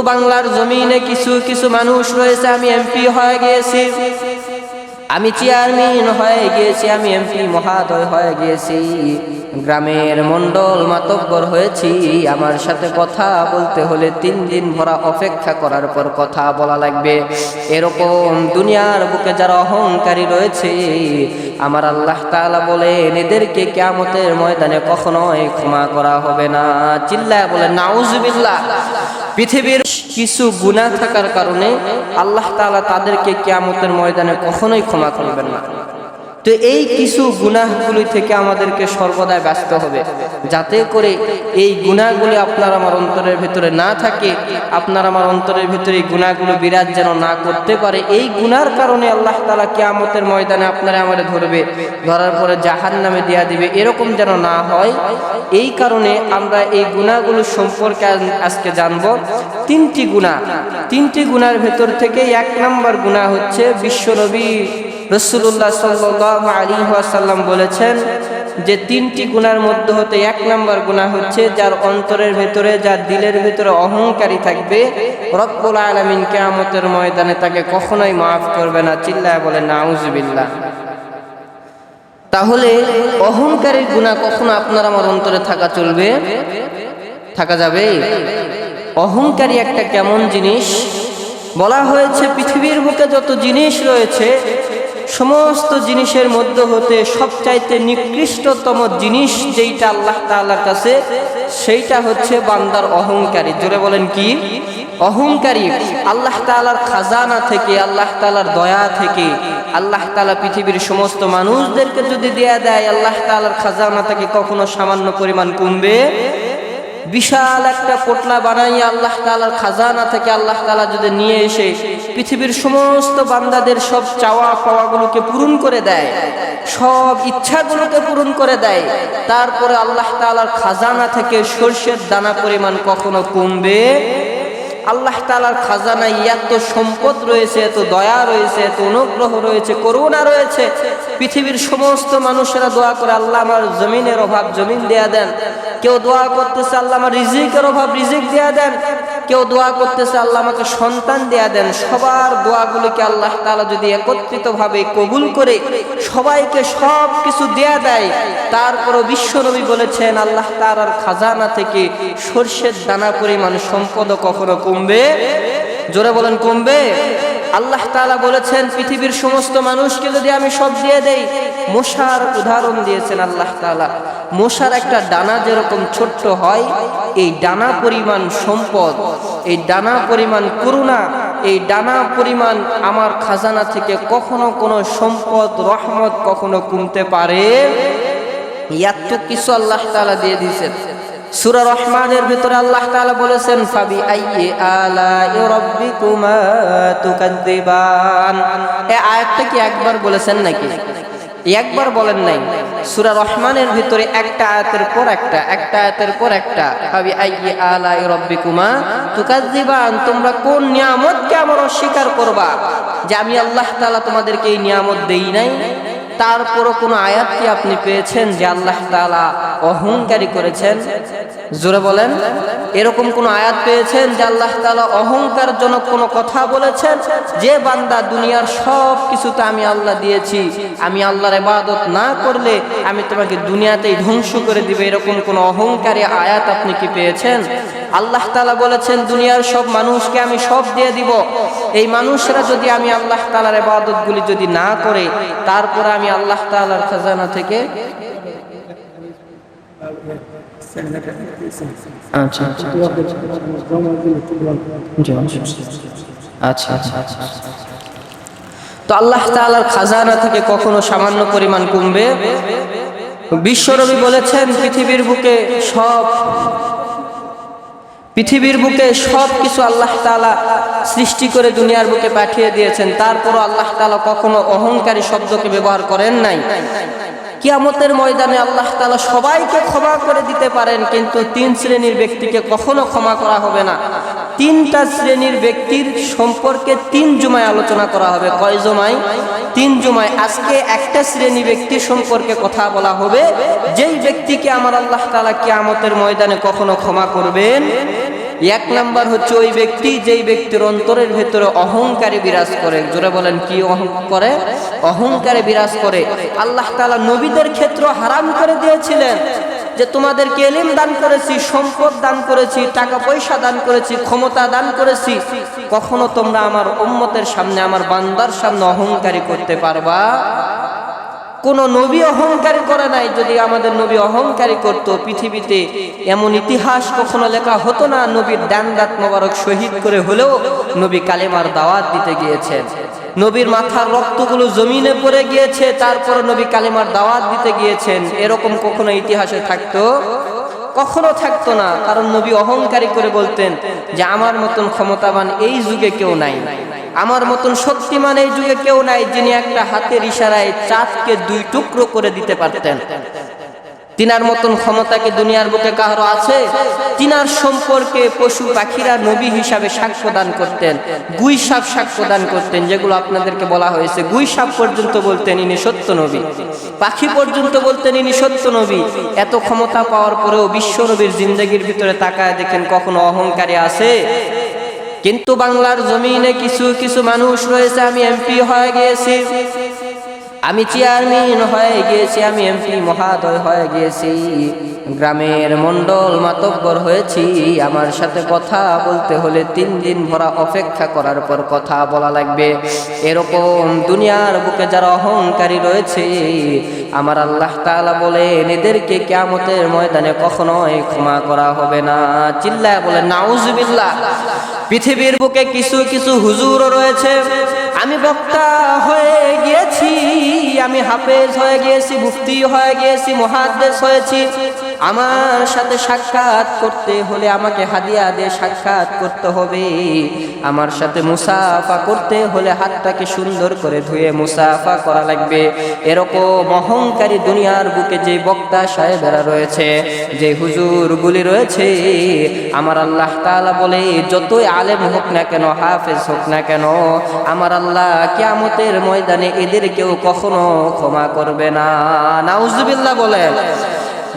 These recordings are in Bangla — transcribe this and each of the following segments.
বাংলার জমিনে কিছু কিছু মানুষ রয়েছে, আমি এমপি হয়ে গিয়েছি, আমি চেয়ারম্যান হয়ে গিয়েছি, আমি এমপি মহোদয় হয়ে গিয়েছি, গ্রামের মন্ডল মাতব্বর হয়েছি, আমার সাথে কথা বলতে হলে 3 দিন ভরা অপেক্ষা করার পর কথা বলা লাগবে। এরকম দুনিয়ার বুকে যারা অহংকারী রয়েছে, আমার আল্লাহ তাআলা বলেন এদেরকে কিয়ামতের ময়দানে কখনোই ক্ষমা করা হবে না। চিল্লায় বলেন নাউজুবিল্লাহ। পৃথিবীর কিছু গুনাহ থাকার কারণে আল্লাহ তাআলা তাদেরকে কিয়ামতের ময়দানে কখনোই ক্ষমা করবেন না। তো এই কিছু গুনাহগুলি থেকে আমাদেরকে সর্বদাই ব্যস্ত হবে, যাতে করে এই গুনাহগুলি আপনার আমার অন্তরের ভিতরে না থাকে, আপনার আমার অন্তরের ভিতরে এই গুনাহগুলো বিরাজ যেন না করতে পারে। এই গুনার কারণে আল্লাহ তাআলা কিয়ামতের ময়দানে আপনারা আমারে ধরবে, ধরার পরে জাহান্নামে দেয়া দিবে, এরকম যেন না হয়। এই কারণে আমরা এই গুনাহগুলো সম্পর্কে আজকে জানবো। 3টি গুনাহ, 3টি গুনার ভেতর থেকে 1 নম্বর গুনাহ হচ্ছে বিশ্বনবী রাসূলুল্লাহ সাল্লাল্লাহু আলাইহি ওয়াসাল্লাম বলেছেন যে 3টি গুনার মধ্যে হতে 1 নম্বর গুনাহ হচ্ছে যার অন্তরের ভেতরে, যার দিলের ভেতরে অহংকারী থাকবে, রব্বুল আলামিন কিয়ামতের ময়দানে তাকে কখনোই মাফ করবে না। চিল্লায় বলেন নাউজুবিল্লাহ। তাহলে অহংকারের গুনাহ কখনো আপনার আমার অন্তরে থাকা চলবে, থাকা যাবে? অহংকারী একটা কেমন জিনিস? বলা হয়েছে পৃথিবীর বুকে যত জিনিস রয়েছে সমস্ত জিনিসের মধ্যে হতে সবচাইতে নিকৃষ্টতম জিনিস যেইটা আল্লাহ তাআলার কাছে, সেইটা হচ্ছে বান্দার অহংকারী। জোরে বলেন কি? অহংকারী। আল্লাহ তাআলার খাজানা থেকে, আল্লাহ তাআলার দয়া থেকে আল্লাহ তাআলা পৃথিবীর সমস্ত মানুষদেরকে যদি দেয়া দেয়, আল্লাহ তাআলার খাজানা থেকে কখনো সামান্য পরিমাণ কমবে? বিশাল একটা পোটলা বানাইয়া আল্লাহ তাআলার খাজানা থেকে আল্লাহ তাআলা যদি নিয়ে এসে পৃথিবীর সমস্ত বান্দাদের সব চাওয়া পাওয়াগুলোকে পূরণ করে দেয়, সব ইচ্ছাগুলোকে পূরণ করে দেয়, তারপরে আল্লাহ তাআলার খাজানা থেকে সরষের দানা পরিমাণ কখনো কমবে? আল্লাহ তাআলার খাজানায় এত সম্পদ রয়েছে, এত দয়া রয়েছে, এত অনুগ্রহ রয়েছে, করুণা রয়েছে। পৃথিবীর সমস্ত মানুষেরা দোয়া করে আল্লাহ আমার জমিনের অভাব জমিন দেয়া দেন। কেউ দোয়া করতেছে আল্লাহ আমার রিজিকের অভাব রিজিক দেয়া দেন। কেউ দোয়া করতেছে আল্লাহ আমাকে সন্তান দেয়া দেন। সবার দোয়াগুলিকে আল্লাহ তাআলা যদি একত্রিতভাবে কবুল করে সবাইকে সব কিছু দেয়া দেয়, তারপরও বিশ্বনবী বলেছেন আল্লাহ তাআলার খাজানা থেকে সরষের দানা পরিমাণ সম্পদ কখনো কমবে? জোরে বলেন কমবে? আল্লাহ তাআলা বলেছেন পৃথিবীর সমস্ত মানুষকে যদি আমি সব দিয়ে দেই, মশার উদাহরণ দিয়েছেন আল্লাহ তাআলা। মশার একটা ডানা যেরকম ছোট্ট হয়, এই ডানা পরিমাণ সম্পদ, এই ডানা পরিমাণ করুণা, এই ডানা পরিমাণ আমার খাজানা থেকে কখনো কোনো সম্পদ রহমত কখনো কমতে পারে? এত কিছু আল্লাহ তাআলা দিয়ে দিয়েছেন। সূরা রহমানের ভিতরে আল্লাহ তাআলা বলেছেন ফাবি আইয়ি আলাই রাব্বিকুমা তুকাদ্দিবান। এই আয়াতটা কি একবার বলেছেন নাকি? একবার বলেন নাই। সূরা রহমানের ভিতরে একটা আয়াতের পর একটা, একটা আয়াতের পর একটা, ফাবি আইয়ি আলাই রাব্বিকুমা তুকাদ্দিবান, তোমরা কোন নিয়ামতকে আমার অস্বীকার করবা? যে আমি আল্লাহ তাআলা তোমাদেরকে এই নিয়ামত দেই নাই? তারপরও কোন আয়াত কি আপনি পেয়েছেন যে আল্লাহ তাআলা অহংকারী করেছেন? জোরে বলেন, এরকম কোন আয়াত পেয়েছেন যে আল্লাহ তাআলা অহংকারজনক কোন কথা বলেছেন যে বান্দা দুনিয়ার সব কিছুতে আমি আল্লাহ দিয়েছি, আমি আল্লাহর ইবাদত না করলে আমি তোমাকে দুনিয়াতেই ধ্বংস করে দিবে, এরকম কোন অহংকারী আয়াত আপনি কি পেয়েছেন? আল্লাহ তাআলা বলেছেন দুনিয়ার সব মানুষকে আমি সব দিয়ে দিব, এই মানুষরা যদি আমি আল্লাহ তাআলার ইবাদতগুলি যদি না করে, তারপরে আমি আল্লাহ তাআলার খাজানা থেকে আচ্ছা আচ্ছা আচ্ছা আচ্ছা আচ্ছা তো আল্লাহ তাআলার খাজানা থেকে কখনো সামান্য পরিমাণ কমবে? বিশ্বনবী বলেছেন পৃথিবীর বুকে সব কিছু আল্লাহ তাআলা সৃষ্টি করে দুনিয়ার বুকে পাঠিয়ে দিয়েছেন, তারপরও আল্লাহ তাআলা কখনো অহংকারী শব্দকে ব্যবহার করেন নাই। কিয়ামতের ময়দানে আল্লাহ তাআলা সবাইকে ক্ষমা করে দিতে পারেন, কিন্তু 3 শ্রেণীর ব্যক্তিকে কখনো ক্ষমা করা হবে না। 3টা শ্রেণীর ব্যক্তির সম্পর্কে 3 জুমায় আলোচনা করা হবে। কয় জুমায়? 3 জুমায়। আজকে একটা শ্রেণী ব্যক্তি সম্পর্কে কথা বলা হবে, যেই ব্যক্তিকে আমার আল্লাহ তাআলা কিয়ামতের ময়দানে কখনো ক্ষমা করবেন এক নাম্বার হচ্ছে ওই ব্যক্তি যেই ব্যক্তির অন্তরের ভেতরে অহংকারী বিরাজ করে। জোরে বলেন, কি করে? অহংকারে বিরাজ করে। আল্লাহ তাআলা নবীদের ক্ষেত্র হারাম করে দিয়েছিলেন যে তোমাদেরকে ইলম দান করেছি, সম্পদ দান করেছি, টাকা পয়সা দান করেছি, ক্ষমতা দান করেছি, কখনো তোমরা আমার উম্মতের সামনে, আমার বান্দার সামনে অহংকারী করতে পারবা? কোন নবী অহংকারী করে নাই। যদি আমাদের নবী অহংকারী করত, পৃথিবীতে এমন ইতিহাস কখনো লেখা হতো না। নবীর ডান দাঁত মোবারক শহীদ করে হলেও নবী কালেমার দাওয়াত দিতে গিয়েছেন। নবীর মাথার রক্তগুলো জমিনে পড়ে গিয়েছে, তারপর নবী কালেমার দাওয়াত দিতে গিয়েছেন। এরকম কখনো ইতিহাসে থাকতো? কখনো থাকতো না। কারণ নবী অহংকারী করে বলতেন যে আমার মতন ক্ষমতাবান এই যুগে কেউ নাই, আমার মতন শক্তিমান এই যুগে কেউ নাই, যিনি একটা হাতের ইশারায় চাঁদকে 2 টুকরো করে দিতে পারতেন। তিনার মতন ক্ষমতা কি দুনিয়ার বুকে কারো আছে? তিনার সম্পর্কে পশু পাখিরা নবী হিসাবে সাক্ষ্য দান করতেন। গুই সাপ সাক্ষ্য দান করতেন, যেগুলো আপনাদেরকে বলা হয়েছে। গুই সাপ পর্যন্ত বলতেন ইনি সত্য নবী, পাখি পর্যন্ত বলতেন ইনি সত্য নবী। এত ক্ষমতা পাওয়ার পরেও বিশ্ব নবীর জিন্দেগির ভিতরে তাকায় দেখেন কখনো অহংকারী আছে? কিন্তু বাংলার জমিনে কিছু কিছু মানুষ রয়েছে, আমি এমপি হয়ে গিয়েছি, আমি চেয়ারম্যান হয়ে গিয়েছি, আমি এমপি মহোদয় হয়ে গিয়েছি, গ্রামের মন্ডল মাতব্বর হয়েছি, আমার সাথে কথা বলতে হলে 3 দিন ভরা অপেক্ষা করার পর কথা বলা লাগবে। এরকম দুনিয়ার বুকে যারা অহংকারী রয়েছে, আমার আল্লাহ তাআলা বলেন এদেরকে কিয়ামতের ময়দানে কখনোই ক্ষমা করা হবে না। চিল্লায় বলেন নাউজুবিল্লাহ। পৃথিবীর বুকে কিছু কিছু হুজুর রয়েছে, আমি বক্তা হয়ে গিয়েছি, আমি হাফেজ হয়ে গিয়েছি, মুফতি হয়ে গিয়েছি, মুহাদ্দিস হয়েছি, আমার সাথে সাক্ষাৎ করতে হলে আমাকে হাদিয়া দিয়ে সাক্ষাৎ করতে হবে, আমার সাথে মুসাফা করতে হলে হাতটাকে সুন্দর করে ধুয়ে মুসাফা করা লাগবে। এরকম অহংকারী দুনিয়ার বুকে যে বক্তা সাহেবেরা রয়েছে, যে হুজুরগুলি রয়েছে, আমার আল্লাহ তাআলা বলে যতই আলেম হোক না কেন, হাফেজ হোক না কেন, আমার আল্লাহ কিয়ামতের ময়দানে এদেরকেও কখনো ক্ষমা করবে না। নাউজুবিল্লাহ বলেন।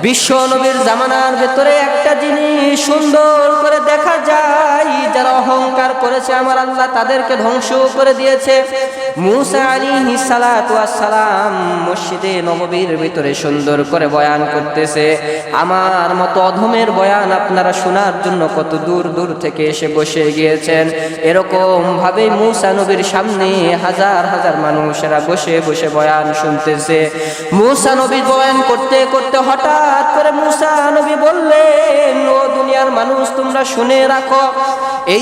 বিশ্ব নবীর জামানার ভেতরে একটা জিনিস সুন্দর করে দেখা যায়, যারা অহংকার করেছে আমার আল্লাহ তাদেরকে ধ্বংস করে দিয়েছে। মূসা আলাইহিস সালাতু ওয়াস সালাম মসজিদে নববীর ভিতরে সুন্দর করে বয়ান করতেছে। আমার মতো অধমের বয়ান আপনারা শোনার জন্য কত দূর দূর থেকে এসে বসে গিয়েছেন। এরকম ভাবে মূসা নবীর সামনে হাজার হাজার মানুষেরা বসে বসে বয়ান শুনতেছে। মূসা নবী বয়ান করতে করতে হঠাৎ করে মূসা নবী বললেন, ও দুনিয়ার মানুষ তোমরা শুনে রাখো, এই